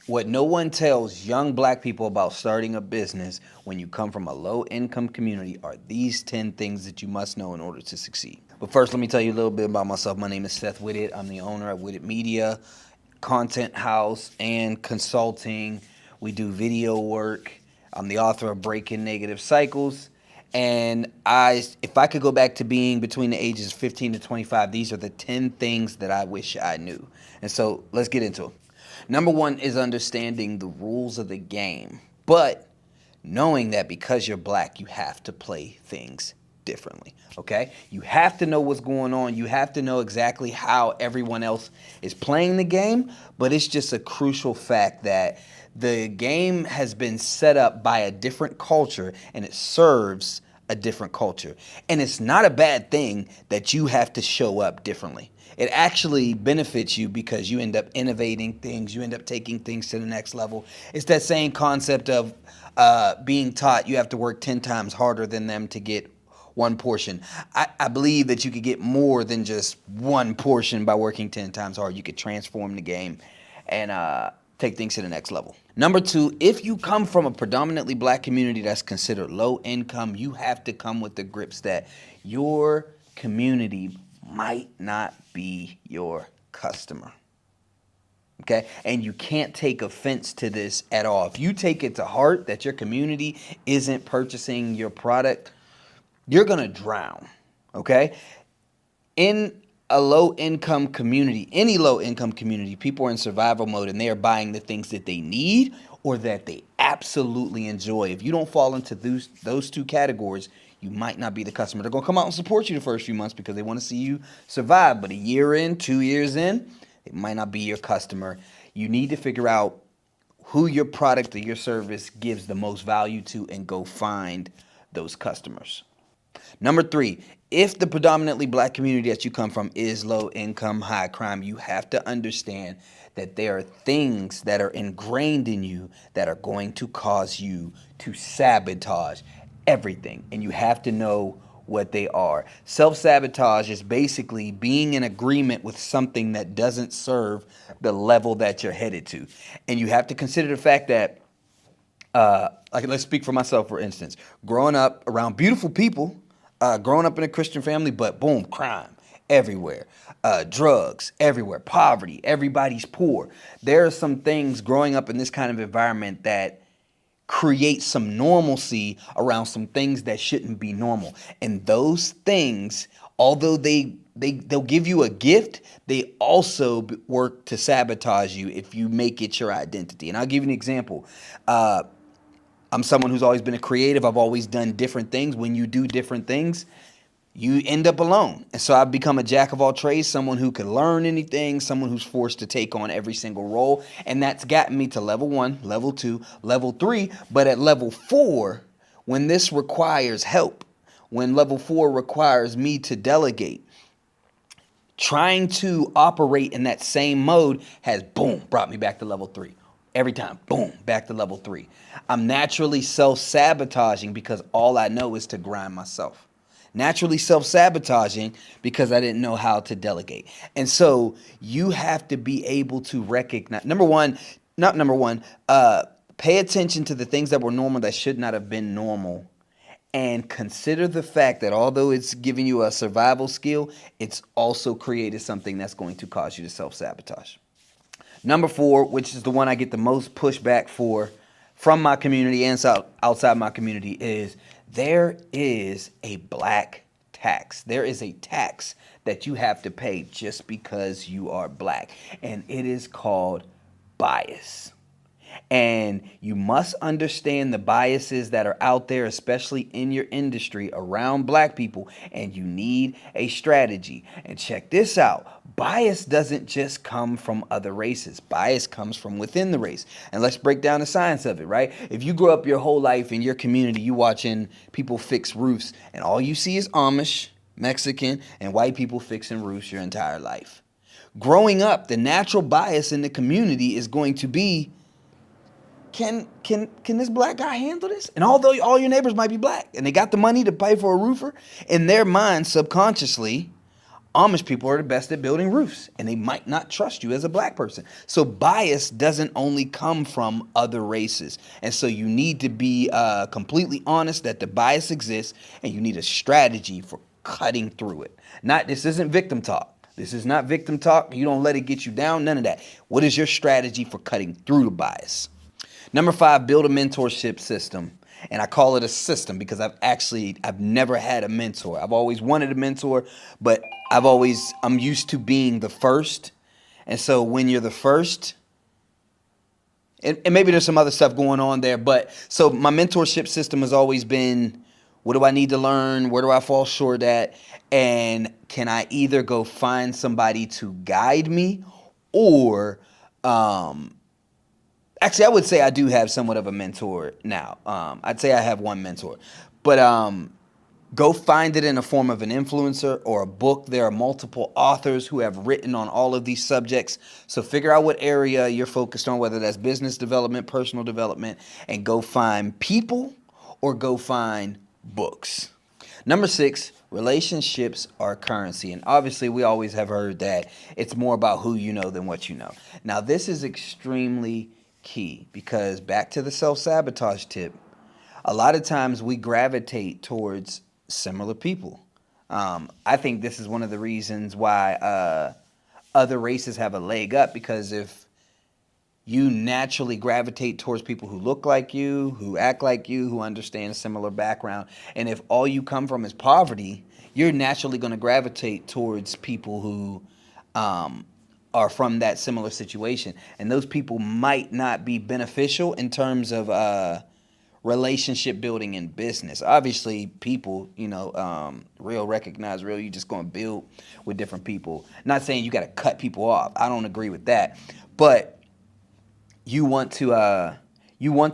What no one tells young black people about starting a business when you come from a low income community are these 10 things that you must know in order to succeed. But first, let me tell you a little bit about myself. My name is Seth Whitted. I'm the owner of Whitted Media, content house, and consulting. We do video work. I'm the author of Breaking Negative Cycles. And if I could go back to being between the ages of 15 to 25, these are the 10 things that I wish I knew. And so let's get into it. Number one is understanding the rules of the game, but knowing that because you're black, you have to play things differently. Okay? You have to know what's going on. You have to know exactly how everyone else is playing the game, but it's just a crucial fact that the game has been set up by a different culture and it serves a different culture. And it's not a bad thing that you have to show up differently. It actually benefits you because you end up innovating things, you end up taking things to the next level. It's that same concept of being taught you have to work 10 times harder than them to get one portion. I believe that you could get more than just one portion by working 10 times hard. You could transform the game and take things to the next level. Number two, if you come from a predominantly black community that's considered low income, you have to come with the grips that your community might not be your customer. Okay? And you can't take offense to this at all. If you take it to heart that your community isn't purchasing your product, you're going to drown. Okay? In a low income community, any low income community, people are in survival mode and they are buying the things that they need or that they absolutely enjoy. If you don't fall into those two categories, you might not be the customer. They're going to come out and support you the first few months because they want to see you survive. But a year in, 2 years in, it might not be your customer. You need to figure out who your product or your service gives the most value to and go find those customers. Number three, if the predominantly black community that you come from is low income, high crime, you have to understand that there are things that are ingrained in you that are going to cause you to sabotage everything. And you have to know what they are. Self-sabotage is basically being in agreement with something that doesn't serve the level that you're headed to. And you have to consider the fact that like let's speak for myself, for instance. Growing up around beautiful people, growing up in a Christian family, but boom, crime everywhere, drugs everywhere, poverty, everybody's poor. There are some things growing up in this kind of environment that create some normalcy around some things that shouldn't be normal. And those things, although they'll give you a gift, they also work to sabotage you if you make it your identity. And I'll give you an example. I'm someone who's always been a creative. I've always done different things. When you do different things, you end up alone. And so I've become a jack of all trades, someone who can learn anything, someone who's forced to take on every single role. And that's gotten me to level 1, level 2, level 3. But at level 4, when this requires help, when level 4 requires me to delegate, trying to operate in that same mode has, boom, brought me back to level 3. Every time, boom, back to level 3. I'm naturally self-sabotaging because all I know is to grind myself. Naturally self-sabotaging because I didn't know how to delegate. And so you have to be able to recognize, pay attention to the things that were normal that should not have been normal. And consider the fact that although it's giving you a survival skill, it's also created something that's going to cause you to self-sabotage. Number 4, which is the one I get the most pushback for from my community and outside my community, is there is a black tax. There is a tax that you have to pay just because you are black, and it is called bias. And you must understand the biases that are out there, especially in your industry around black people, and you need a strategy. And check this out. Bias doesn't just come from other races. Bias comes from within the race. And let's break down the science of it, right? If you grow up your whole life in your community, you watching people fix roofs, and all you see is Amish, Mexican, and white people fixing roofs your entire life. Growing up, the natural bias in the community is going to be, can this black guy handle this? And although all your neighbors might be black and they got the money to pay for a roofer, in their mind subconsciously, Amish people are the best at building roofs, and they might not trust you as a black person. So bias doesn't only come from other races. And so you need to be completely honest that the bias exists, and you need a strategy for cutting through it. This isn't victim talk. This is not victim talk. You don't let it get you down, none of that. What is your strategy for cutting through the bias? Number 5, build a mentorship system. And I call it a system because I've never had a mentor. I've always wanted a mentor, but I'm used to being the first. And so when you're the first, and maybe there's some other stuff going on there, but so my mentorship system has always been, what do I need to learn? Where do I fall short at? And can I either go find somebody to guide me, or actually, I would say I do have somewhat of a mentor now. I'd say I have one mentor. But go find it in the form of an influencer or a book. There are multiple authors who have written on all of these subjects. So figure out what area you're focused on, whether that's business development, personal development, and go find people or go find books. Number 6, relationships are currency. And obviously, we always have heard that it's more about who you know than what you know. Now, this is extremely key because back to the self-sabotage tip, a lot of times we gravitate towards similar people. I think this is one of the reasons why other races have a leg up, because if you naturally gravitate towards people who look like you, who act like you, who understand a similar background, and if all you come from is poverty, you're naturally going to gravitate towards people who are from that similar situation. And those people might not be beneficial in terms of relationship building in business. Obviously, people, real recognize real. You're just going to build with different people. Not saying you got to cut people off. I don't agree with that. But you want to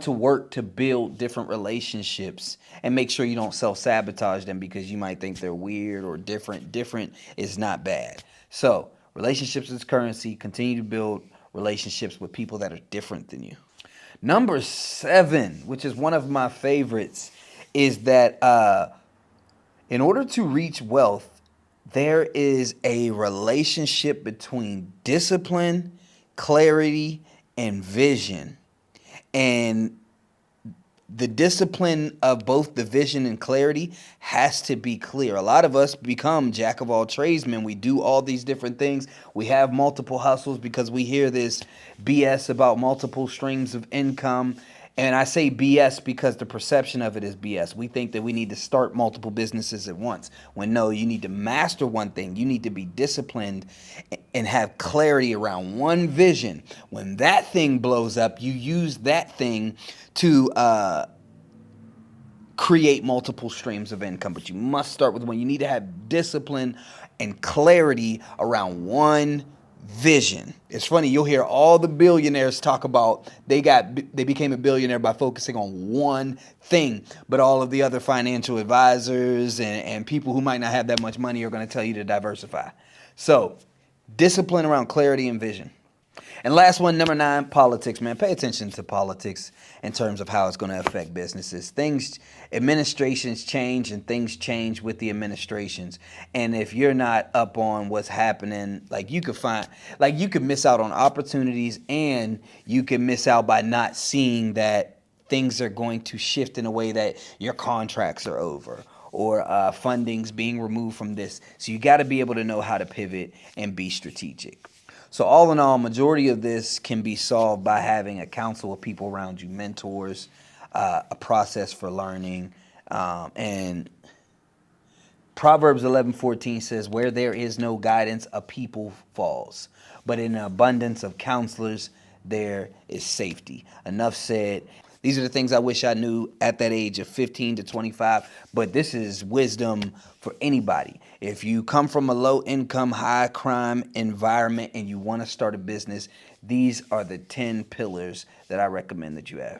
work to build different relationships and make sure you don't self-sabotage them because you might think they're weird or different. Different is not bad. So relationships is currency. Continue to build relationships with people that are different than you. Number 7, which is one of my favorites, is that in order to reach wealth, there is a relationship between discipline, clarity, and vision. And the discipline of both the vision and clarity has to be clear. A lot of us become jack of all tradesmen. We do all these different things. We have multiple hustles because we hear this BS about multiple streams of income. And I say BS because the perception of it is BS. We think that we need to start multiple businesses at once, when no, you need to master one thing. You need to be disciplined and have clarity around one vision. When that thing blows up, you use that thing to create multiple streams of income. But you must start with one. You need to have discipline and clarity around one vision. It's funny, you'll hear all the billionaires talk about they became a billionaire by focusing on one thing, but all of the other financial advisors and people who might not have that much money are going to tell you to diversify. So discipline around clarity and vision. And last one, number 9, politics, man. Pay attention to politics in terms of how it's going to affect businesses. Administrations change and things change with the administrations. And if you're not up on what's happening, you could miss out on opportunities, and you can miss out by not seeing that things are going to shift in a way that your contracts are over, or funding's being removed from this. So you got to be able to know how to pivot and be strategic. So all in all, majority of this can be solved by having a council of people around you, mentors, a process for learning. And Proverbs 11:14 says, where there is no guidance, a people falls. But in an abundance of counselors, there is safety. Enough said. These are the things I wish I knew at that age of 15 to 25, but this is wisdom for anybody. If you come from a low-income, high-crime environment and you want to start a business, these are the 10 pillars that I recommend that you have.